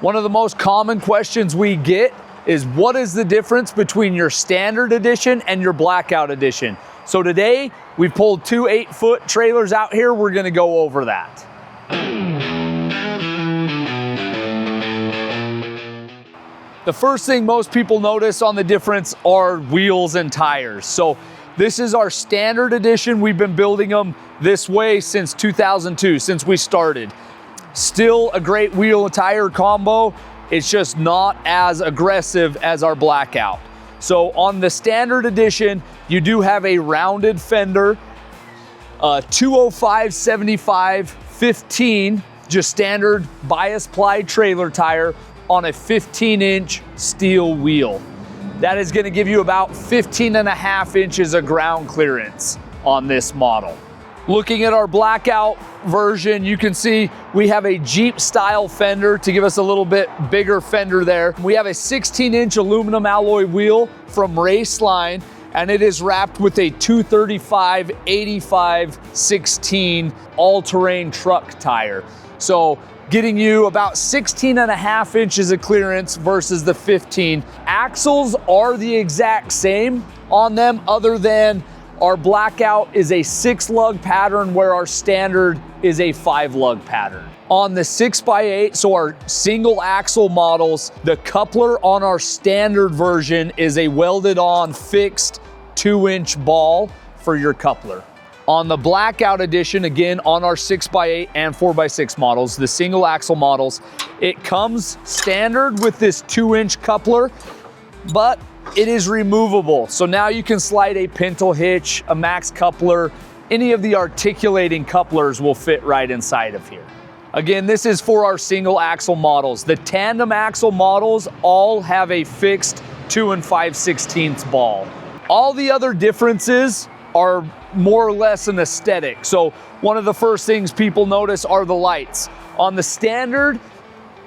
One of the most common questions we get is what is the difference between your standard edition and your blackout edition? So today we've pulled two 8-foot trailers out here. We're gonna go over that. The first thing most people notice on the difference are wheels and tires. So this is our standard edition. We've been building them this way since 2002, since we started. Still a great wheel and tire combo. It's just not as aggressive as our blackout. So on the standard edition, you do have a rounded fender, 205/75/15, just standard bias ply trailer tire on a 15-inch steel wheel. That is gonna give you about 15.5 inches of ground clearance on this model. Looking at our blackout version, you can see we have a Jeep style fender to give us a little bit bigger fender there. We have a 16-inch aluminum alloy wheel from Raceline, and it is wrapped with a 235/85/16 all-terrain truck tire. So getting you about 16.5 inches of clearance versus the 15. Axles are the exact same on them, other than our blackout is a 6-lug pattern where our standard is a 5-lug pattern. On the 6x8, so our single axle models, the coupler on our standard version is a welded on fixed 2-inch ball for your coupler. On the blackout edition, again, on our 6x8 and 4x6 models, the single axle models, it comes standard with this 2-inch coupler, but it is removable. So now you can slide a pintle hitch, a max coupler, any of the articulating couplers will fit right inside of here. Again, this is for our single axle models. The tandem axle models all have a fixed 2 5/16 ball. All the other differences are more or less an aesthetic. So one of the first things people notice are the lights. On the standard,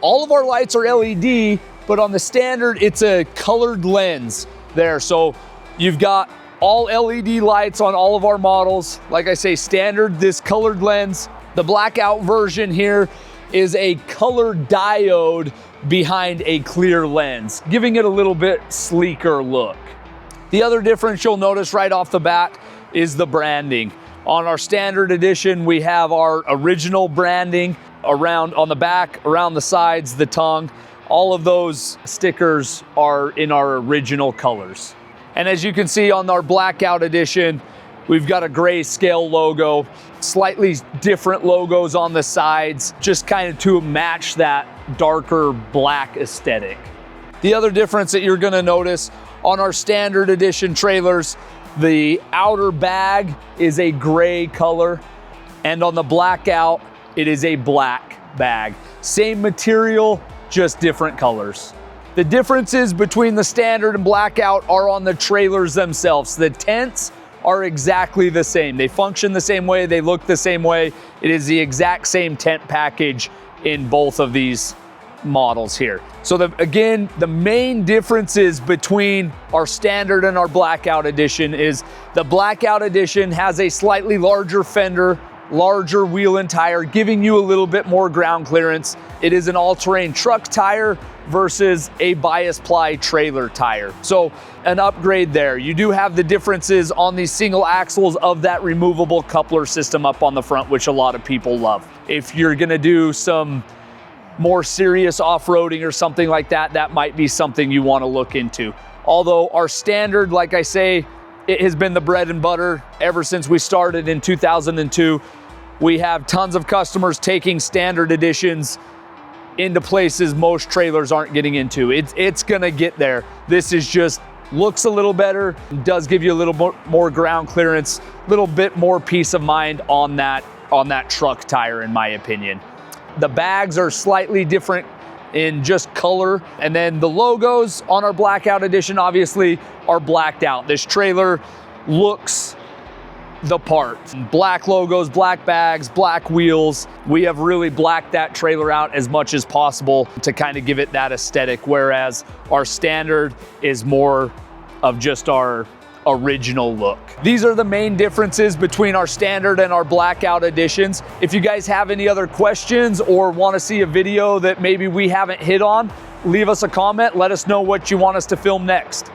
all of our lights are LED, but on the standard, it's a colored lens there. So you've got all LED lights on all of our models. Like I say, standard, this colored lens. The blackout version here is a colored diode behind a clear lens, giving it a little bit sleeker look. The other difference you'll notice right off the bat is the branding. On our standard edition, we have our original branding around on the back, around the sides, the tongue. All of those stickers are in our original colors. And as you can see on our blackout edition, we've got a grayscale logo, slightly different logos on the sides, just kind of to match that darker black aesthetic. The other difference that you're gonna notice on our standard edition trailers, the outer bag is a gray color, and on the blackout, it is a black bag. Same material, just different colors. The differences between the standard and blackout are on the trailers themselves. The tents are exactly the same. They function the same way, they look the same way. It is the exact same tent package in both of these models here. So again, the main differences between our standard and our blackout edition is the blackout edition has a slightly larger fender, larger wheel and tire, giving you a little bit more ground clearance. It is an all-terrain truck tire versus a bias ply trailer tire. So an upgrade there. You do have the differences on these single axles of that removable coupler system up on the front, which a lot of people love. If you're gonna do some more serious off-roading or something like that, that might be something you wanna look into. Although our standard, like I say, it has been the bread and butter ever since we started in 2002. We have tons of customers taking standard editions into places most trailers aren't getting into. It's gonna get there. This is just looks a little better, does give you a little more ground clearance, a little bit more peace of mind on that truck tire, in my opinion. The bags are slightly different in just color, and then the logos on our blackout edition obviously are blacked out. This trailer looks the part. Black logos, black bags, black wheels. We have really blacked that trailer out as much as possible to kind of give it that aesthetic, whereas our standard is more of just our original look. These are the main differences between our standard and our blackout editions. If you guys have any other questions or want to see a video that maybe we haven't hit on, leave us a comment. Let us know what you want us to film next.